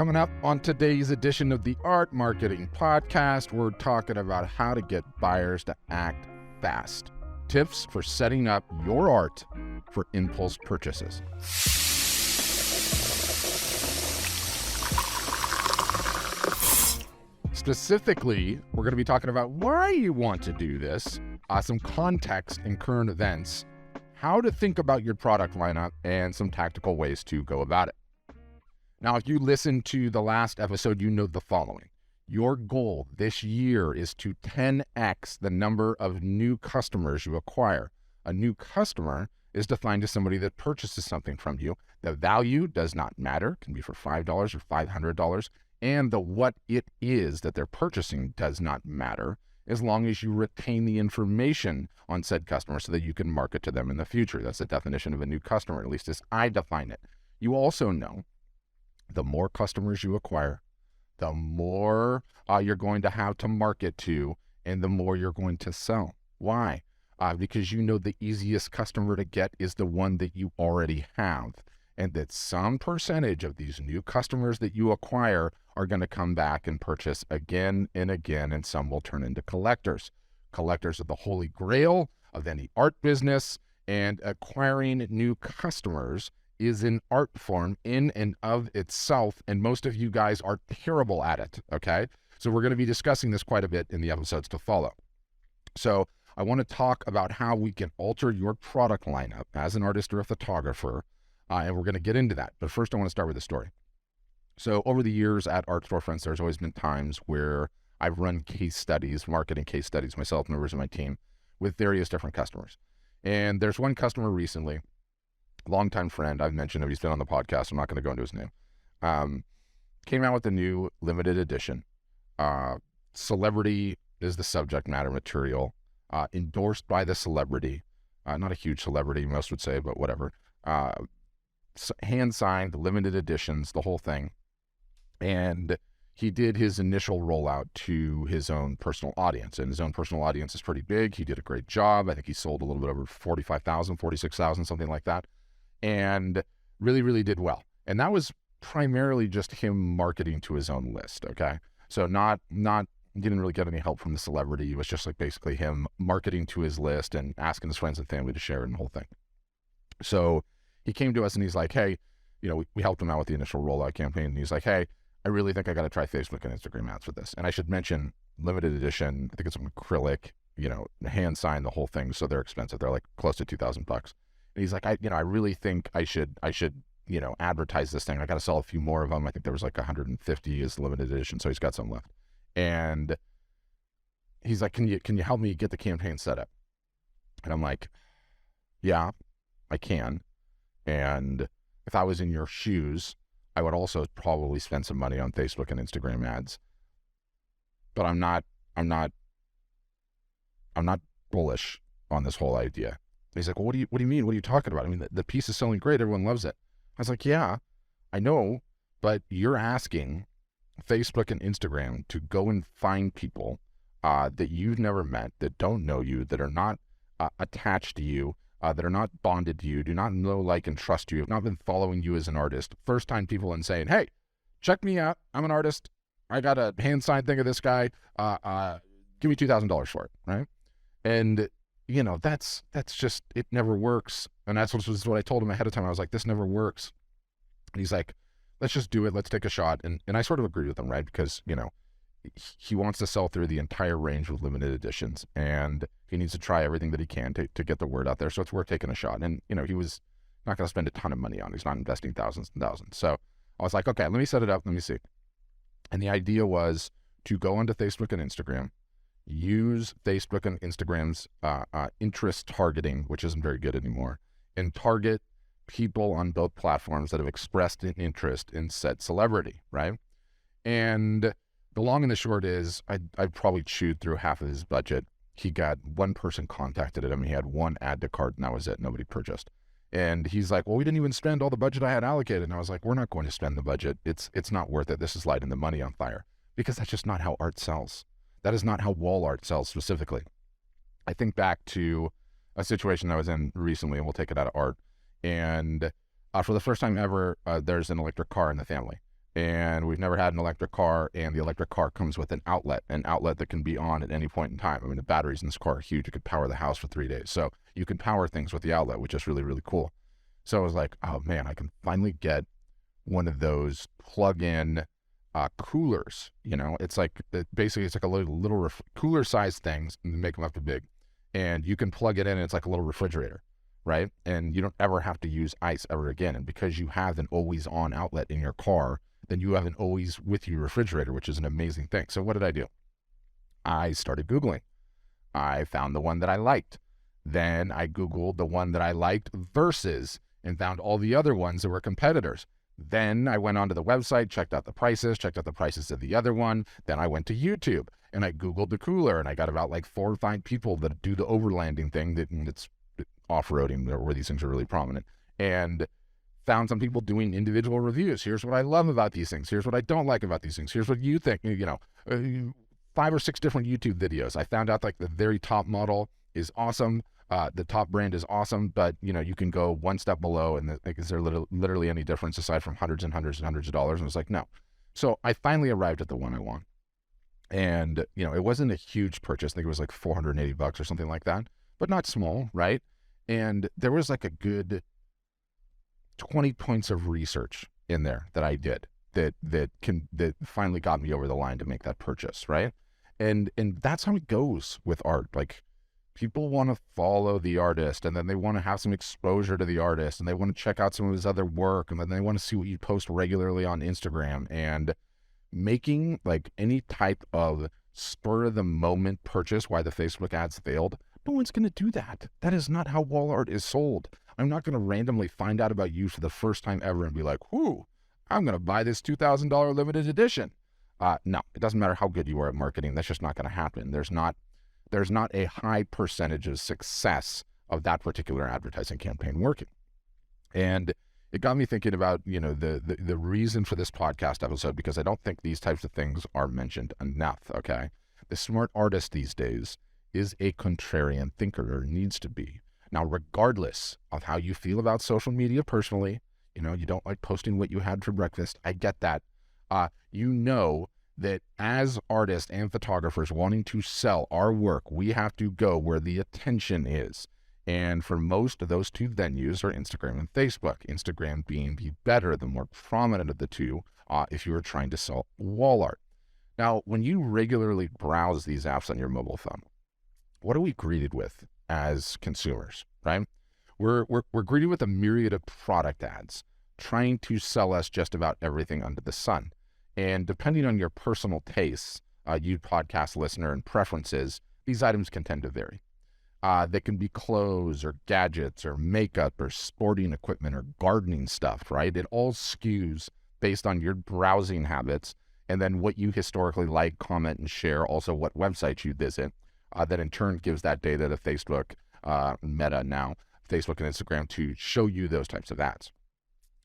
Coming up on today's edition of the Art Marketing Podcast, we're talking about how to get buyers to act fast. Tips for setting up your art for impulse purchases. Specifically, we're going to be talking about why you want to do this, some context and current events, how to think about your product lineup, and some tactical ways to go about it. Now, if you listened to the last episode, you know the following. Your goal this year is to 10x the number of new customers you acquire. A new customer is defined as somebody that purchases something from you. The value does not matter. It can be for $5 or $500. And the what it is that they're purchasing does not matter, as long as you retain the information on said customer so that you can market to them in the future. That's the definition of a new customer, at least as I define it. You also know the more customers you acquire, the more you're going to have to market to, and the more you're going to sell. Why? Because you know the easiest customer to get is the one that you already have, and that some percentage of these new customers that you acquire are going to come back and purchase again and again, and some will turn into collectors. Collectors are the holy grail of any art business, and acquiring new customers is an art form in and of itself, and most of you guys are terrible at it, okay? So we're going to be discussing this quite a bit in the episodes to follow. So I want to talk about how we can alter your product lineup as an artist or a photographer, and we're going to get into that. But first, I want to start with a story. So over the years at art storefronts, there's always been times where I've run case studies, marketing case studies, myself and members of my team, with various different customers. And there's one customer recently, longtime friend, I've mentioned him, he's been on the podcast, I'm not going to go into his name, came out with a new limited edition. Celebrity is the subject matter material, endorsed by the celebrity, not a huge celebrity, most would say, but whatever. Hand signed, limited editions, the whole thing. And he did his initial rollout to his own personal audience, and his own personal audience is pretty big. He did a great job. I think he sold a little bit over 45,000, 46,000, something like that, and really, really did well. And that was primarily just him marketing to his own list, okay? So he didn't really get any help from the celebrity. It was just like basically him marketing to his list and asking his friends and family to share it and the whole thing. So he came to us and he's like, hey, we helped him out with the initial rollout campaign. And he's like, hey, I really think I got to try Facebook and Instagram ads for this. And I should mention limited edition. I think it's an acrylic, hand signed, the whole thing. So they're expensive. They're like close to $2,000. And he's like, I really think I should, advertise this thing. I got to sell a few more of them. I think there was like 150 is limited edition. So he's got some left. And he's like, can you help me get the campaign set up? And I'm like, yeah, I can. And if I was in your shoes, I would also probably spend some money on Facebook and Instagram ads. But I'm not bullish on this whole idea. He's like, well, what do you mean? What are you talking about? I mean, the piece is selling great. Everyone loves it. I was like, yeah, I know, but you're asking Facebook and Instagram to go and find people that you've never met, that don't know you, that are not attached to you, that are not bonded to you, do not know, like, and trust you, have not been following you as an artist. First-time people and saying, hey, check me out. I'm an artist. I got a hand-signed thing of this guy. Give me $2,000 for it, right? And, that's just, it never works. And that's what I told him ahead of time. I was like, this never works. And he's like, let's just do it. Let's take a shot. And I sort of agreed with him, right? Because, he wants to sell through the entire range of limited editions, and he needs to try everything that he can to get the word out there. So it's worth taking a shot. And, he was not going to spend a ton of money on it. He's not investing thousands and thousands. So I was like, okay, let me set it up. Let me see. And the idea was to go onto Facebook and Instagram, use Facebook and Instagram's interest targeting, which isn't very good anymore, and target people on both platforms that have expressed an interest in said celebrity, right? And the long and the short is I probably chewed through half of his budget. He got one person contacted him. He had one add to cart, and that was it. Nobody purchased. And he's like, well, we didn't even spend all the budget I had allocated. And I was like, we're not going to spend the budget. It's not worth it. This is lighting the money on fire, because that's just not how art sells. That is not how wall art sells specifically. I think back to a situation I was in recently, and we'll take it out of art. And for the first time ever, there's an electric car in the family. and we've never had an electric car, and the electric car comes with an outlet that can be on at any point in time. I mean, the batteries in this car are huge. It could power the house for 3 days. So you can power things with the outlet, which is really, really cool. So I was like, oh man, I can finally get one of those plug-in coolers. It's like, basically it's like a little cooler sized things, and make them up to big. And you can plug it in, and it's like a little refrigerator, right? And you don't ever have to use ice ever again. And because you have an always on outlet in your car, then you have an always with you refrigerator, which is an amazing thing. So what did I do? I started Googling. I found the one that I liked. Then I Googled the one that I liked versus, and found all the other ones that were competitors. Then I went onto the website, checked out the prices of the other one. Then I went to YouTube and I Googled the cooler, and I got about like 4 or 5 people that do the overlanding thing, that's off-roading, where these things are really prominent, and found some people doing individual reviews. Here's what I love about these things. Here's what I don't like about these things. Here's what you think. 5 or 6 different YouTube videos. I found out like the very top model is awesome. The top brand is awesome, but you can go one step below, and is there literally any difference aside from hundreds and hundreds and hundreds of dollars? And I was like, no. So I finally arrived at the one I want. And, it wasn't a huge purchase. I think it was like $480 or something like that, but not small, right? And there was like a good 20 points of research in there that I did that finally got me over the line to make that purchase, right? And that's how it goes with art. Like, people want to follow the artist, and then they want to have some exposure to the artist, and they want to check out some of his other work, and then they want to see what you post regularly on Instagram. And making like any type of spur of the moment purchase, why the Facebook ads failed, no one's going to do that. That is not how wall art is sold. I'm not going to randomly find out about you for the first time ever and be like, whoo, I'm going to buy this $2,000 limited edition. No, it doesn't matter how good you are at marketing. That's just not going to happen. There's not a high percentage of success of that particular advertising campaign working. And it got me thinking about, the reason for this podcast episode, because I don't think these types of things are mentioned enough, okay? The smart artist these days is a contrarian thinker, or needs to be. Now, regardless of how you feel about social media personally, you don't like posting what you had for breakfast. I get that. That as artists and photographers wanting to sell our work, we have to go where the attention is. And for most of those 2 venues are Instagram and Facebook. Instagram being the better, the more prominent of the two, if you are trying to sell wall art. Now, when you regularly browse these apps on your mobile phone, what are we greeted with as consumers, right? We're greeted with a myriad of product ads trying to sell us just about everything under the sun. And depending on your personal tastes, you podcast listener, and preferences, these items can tend to vary. They can be clothes or gadgets or makeup or sporting equipment or gardening stuff, right? It all skews based on your browsing habits, and then what you historically like, comment, and share, also what websites you visit. That in turn gives that data to Facebook, Meta now, Facebook and Instagram, to show you those types of ads.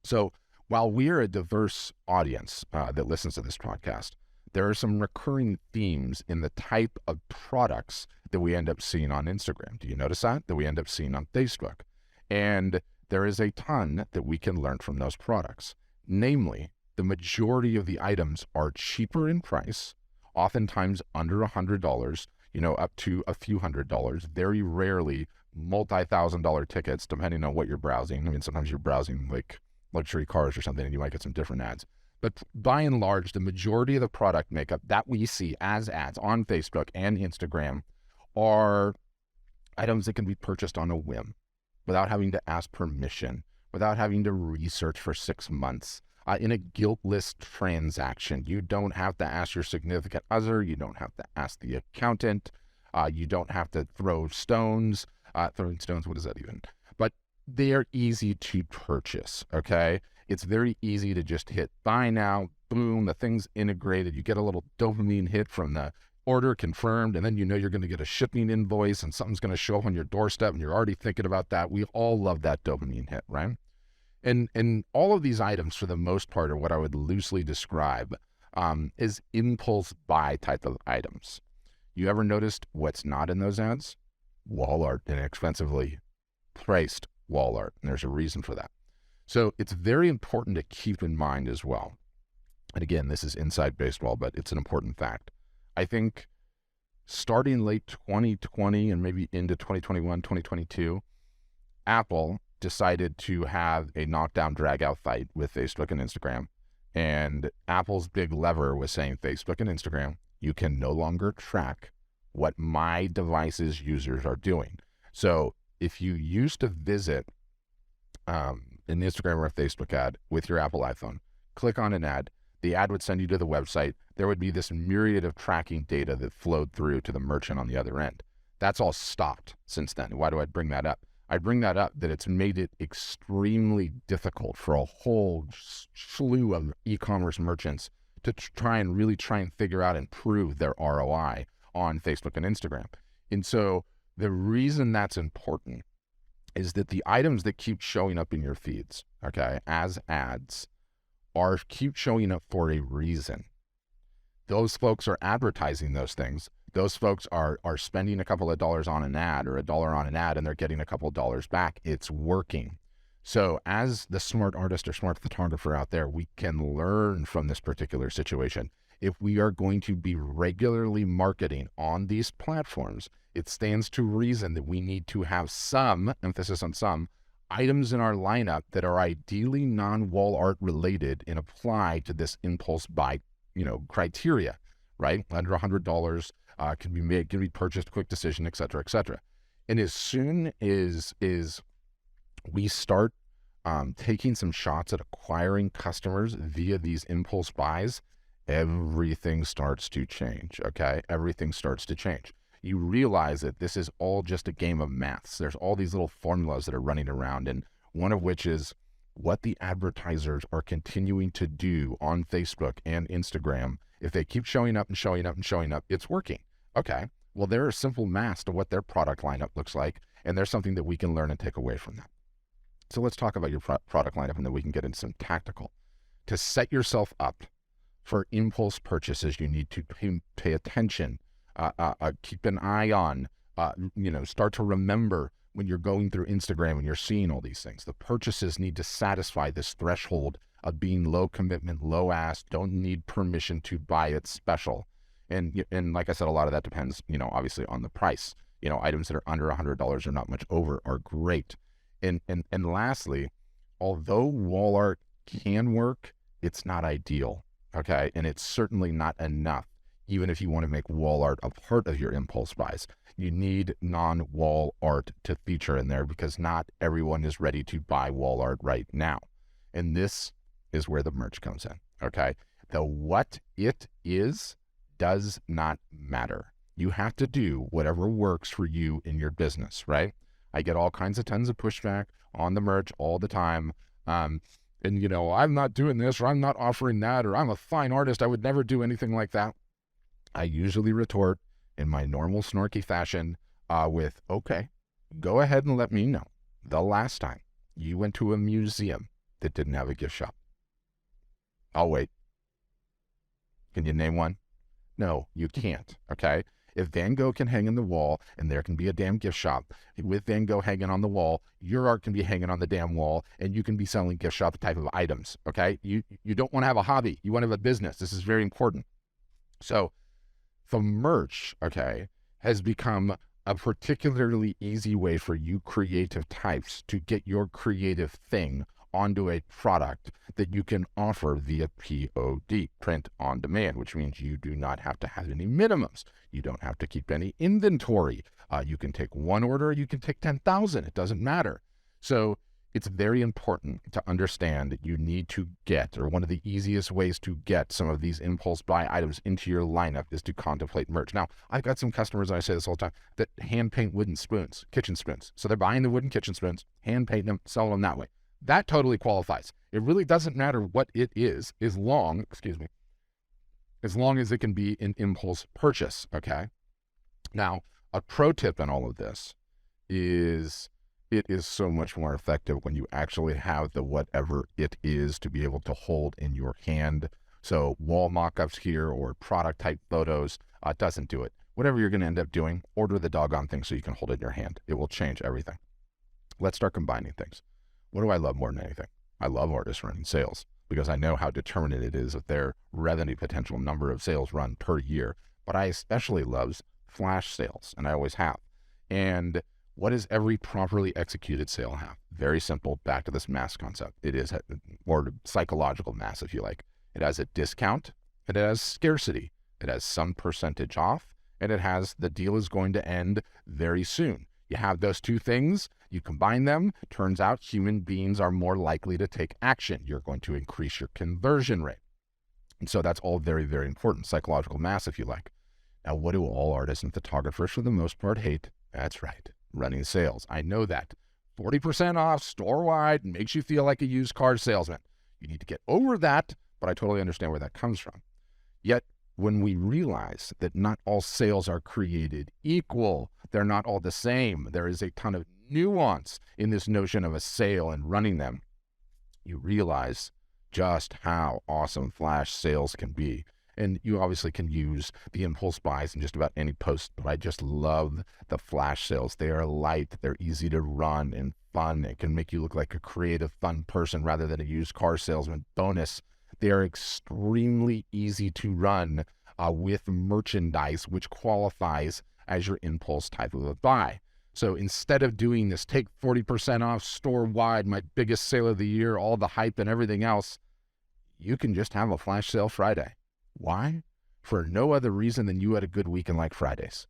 So while we're a diverse audience that listens to this podcast, there are some recurring themes in the type of products that we end up seeing on Instagram. Do you notice that we end up seeing on Facebook? And there is a ton that we can learn from those products. Namely, the majority of the items are cheaper in price, oftentimes under $100, up to a few $100s, very rarely multi-$1,000 tickets, depending on what you're browsing. I mean, sometimes you're browsing like luxury cars or something, and you might get some different ads. But by and large, the majority of the product makeup that we see as ads on Facebook and Instagram are items that can be purchased on a whim, without having to ask permission, without having to research for 6 months, in a guiltless transaction. You don't have to ask your significant other. You don't have to ask the accountant. You don't have to throw stones. Throwing stones, what is that even? But they are easy to purchase, okay? It's very easy to just hit buy now, boom, the thing's integrated. You get a little dopamine hit from the order confirmed, and then you're going to get a shipping invoice, and something's going to show up on your doorstep, and you're already thinking about that. We all love that dopamine hit, right? And all of these items, for the most part, are what I would loosely describe as impulse buy type of items. You ever noticed what's not in those ads? Wall art, inexpensively priced wall art, and there's a reason for that. So it's very important to keep in mind as well and again, this is inside baseball, but it's an important fact. I think starting late 2020 and maybe into 2021, 2022, Apple decided to have a knockdown drag-out fight with Facebook and Instagram. And Apple's big lever was saying, Facebook and Instagram, you can no longer track what my device's users are doing. So if you used to visit an Instagram or a Facebook ad with your Apple iPhone, click on an ad, the ad would send you to the website. There would be this myriad of tracking data that flowed through to the merchant on the other end. That's all stopped since then. Why do I bring that up? I bring that up that it's made it extremely difficult for a whole slew of e-commerce merchants to try and figure out and prove their ROI on Facebook and Instagram. And so the reason that's important is that the items that keep showing up in your feeds, okay, as ads, keep showing up for a reason. Those folks are advertising those things. Those folks are spending a couple of dollars on an ad or $1 on an ad, and they're getting a couple of dollars back. It's working. So as the smart artist or smart photographer out there, we can learn from this particular situation. If we are going to be regularly marketing on these platforms, it stands to reason that we need to have some, emphasis on some, items in our lineup that are ideally non-wall art related and apply to this impulse buy, criteria, right? Under $100 can be purchased, quick decision, et cetera, et cetera. And as soon as we start taking some shots at acquiring customers via these impulse buys, everything starts to change, okay? Everything starts to change. You realize that this is all just a game of maths. There's all these little formulas that are running around, and one of which is what the advertisers are continuing to do on Facebook and Instagram. If they keep showing up and showing up and showing up, it's working. Okay, well, there are simple maths to what their product lineup looks like, and there's something that we can learn and take away from that. So let's talk about your product lineup, and then we can get into some tactical. To set yourself up for impulse purchases, you need to pay attention, keep an eye on, start to remember when you're going through Instagram and you're seeing all these things. The purchases need to satisfy this threshold of being low commitment, low ask, don't need permission to buy it, special. And like I said, a lot of that depends, obviously on the price. Items that are under $100 or not much over are great. And lastly, although wall art can work, it's not ideal, okay? And it's certainly not enough. Even if you want to make wall art a part of your impulse buys, you need non-wall art to feature in there because not everyone is ready to buy wall art right now. And this is where the merch comes in, okay? The what it is does not matter. You have to do whatever works for you in your business, right? I get all kinds of tons of pushback on the merch all the time. I'm not doing this, or I'm not offering that, or I'm a fine artist, I would never do anything like that. I usually retort in my normal snarky fashion with, okay, go ahead and let me know the last time you went to a museum that didn't have a gift shop. I'll wait. Can you name one? No, you can't, okay? If Van Gogh can hang in the wall and there can be a damn gift shop with Van Gogh hanging on the wall, your art can be hanging on the damn wall and you can be selling gift shop type of items, okay? You don't want to have a hobby. You want to have a business. This is very important. So the merch, okay, has become a particularly easy way for you creative types to get your creative thing onto a product that you can offer via POD, print on demand, which means you do not have to have any minimums. You don't have to keep any inventory. You can take one order, you can take 10,000. It doesn't matter. So it's very important to understand that you need to get, or one of the easiest ways to get some of these impulse buy items into your lineup is to contemplate merch. Now, I've got some customers, I say this all the time, that hand paint wooden spoons, kitchen spoons. So they're buying the wooden kitchen spoons, hand painting them, selling them that way. That totally qualifies. It really doesn't matter what it is, as long as it can be an impulse purchase, okay? Now, a pro tip in all of this is it is so much more effective when you actually have the whatever it is to be able to hold in your hand. So wall mock-ups here or product type photos doesn't do it. Whatever you're going to end up doing, order the doggone thing so you can hold it in your hand. It will change everything. Let's start combining things. What do I love more than anything? I love artists running sales. because I know how determinant it is of their revenue potential, number of sales run per year. But I especially love flash sales, and I always have. And what does every properly executed sale have? Very simple, back to this mass concept. It is, or psychological mass, if you like. It has a discount, it has scarcity, it has some percentage off, and it has the deal is going to end very soon. You have those two things, you combine them, turns out human beings are more likely to take action. You're going to increase your conversion rate. And so that's all very, very important, psychological mass, if you like. Now, what do all artists and photographers, for the most part, hate? That's right, running sales. I know that. 40% off store-wide makes you feel like a used car salesman. You need to get over that, but I totally understand where that comes from. Yet, when we realize that not all sales are created equal, they're not all the same, there is a ton of nuance in this notion of a sale and running them, you realize just how awesome flash sales can be. And you obviously can use the impulse buys in just about any post, but I just love the flash sales. They are light, they're easy to run and fun. It can make you look like a creative, fun person rather than a used car salesman. Bonus, they are extremely easy to run with merchandise, which qualifies as your impulse type of a buy. So instead of doing this, take 40% off store-wide, my biggest sale of the year, all the hype and everything else, you can just have a flash sale Friday. Why? For no other reason than you had a good weekend like Fridays.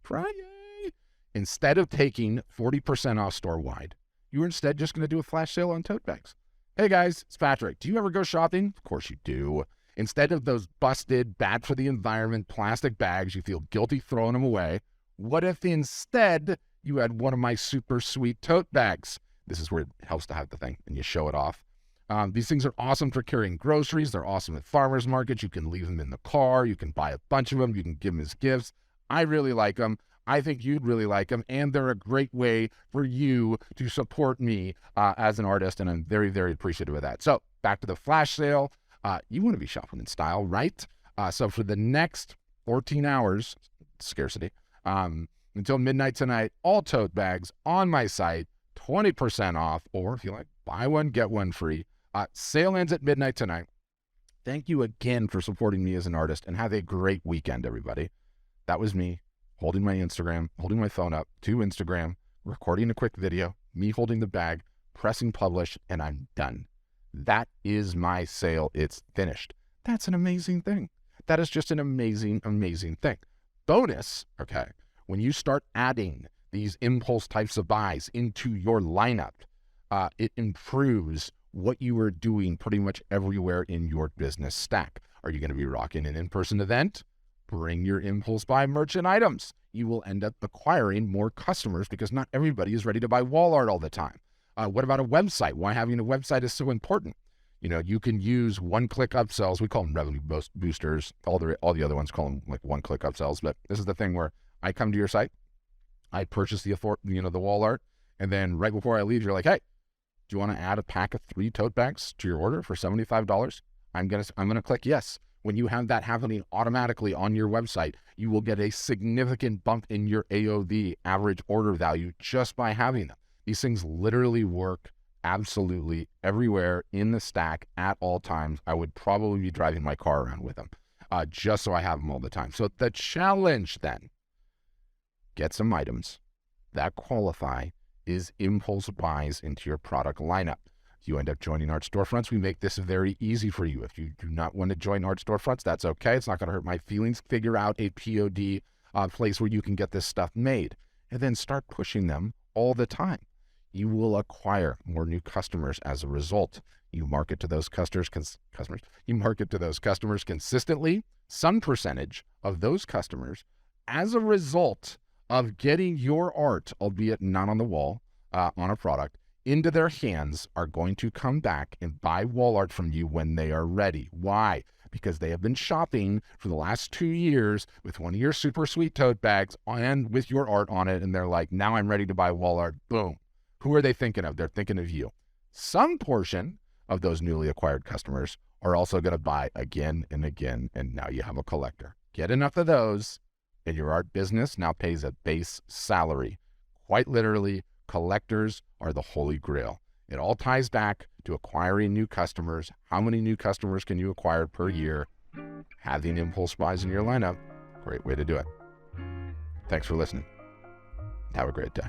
Friday! Instead of taking 40% off store-wide, you're instead just going to do a flash sale on tote bags. Hey guys, it's Patrick. Do you ever go shopping? Of course you do. Instead of those busted, bad for the environment plastic bags, you feel guilty throwing them away. What if instead you had one of my super sweet tote bags? This is where it helps to have the thing and you show it off. These things are awesome for carrying groceries. They're awesome at farmers markets. You can leave them in the car. You can buy a bunch of them. You can give them as gifts. I really like them. I think you'd really like them. And they're a great way for you to support me as an artist. And I'm very, very appreciative of that. So back to the flash sale. You want to be shopping in style, right? So for the next 14 hours, scarcity, until midnight tonight, all tote bags on my site, 20% off, or if you like, buy one, get one free. Sale ends at midnight tonight. Thank you again for supporting me as an artist, and have a great weekend, everybody. That was me holding my Instagram, holding my phone up to Instagram, recording a quick video, me holding the bag, pressing publish, and I'm done. That is my sale. It's finished. That's an amazing thing. That is just an amazing, amazing thing. Bonus, okay, when you start adding these impulse types of buys into your lineup, it improves what you are doing pretty much everywhere in your business stack. Are you going to be rocking an in-person event? Bring your impulse buy merchant items. You will end up acquiring more customers because not everybody is ready to buy wall art all the time. What about a website? Why having a website is so important. You know, you can use one-click upsells. We call them revenue boosters. All the other ones call them like one-click upsells. But this is the thing where I come to your site, I purchase the wall art, and then right before I leave, you're like, hey, do you want to add a pack of 3 tote bags to your order for $75? I'm gonna click yes. When you have that happening automatically on your website, you will get a significant bump in your AOV, average order value, just by having them. These things literally work absolutely everywhere in the stack at all times. I would probably be driving my car around with them just so I have them all the time. So the challenge then, get some items that qualify is impulse buys into your product lineup. If you end up joining Art Storefronts, we make this very easy for you. If you do not want to join Art Storefronts, that's okay. It's not going to hurt my feelings. Figure out a POD place where you can get this stuff made and then start pushing them all the time. You will acquire more new customers as a result. You market to those customers consistently. Some percentage of those customers, as a result of getting your art, albeit not on the wall, on a product, into their hands, are going to come back and buy wall art from you when they are ready. Why? Because they have been shopping for the last 2 years with one of your super sweet tote bags and with your art on it, and they're like, now I'm ready to buy wall art. Boom. Who are they thinking of? They're thinking of you. Some portion of those newly acquired customers are also going to buy again and again, and now you have a collector. Get enough of those, and your art business now pays a base salary. Quite literally, collectors are the holy grail. It all ties back to acquiring new customers. How many new customers can you acquire per year? Having impulse buys in your lineup, great way to do it. Thanks for listening. Have a great day.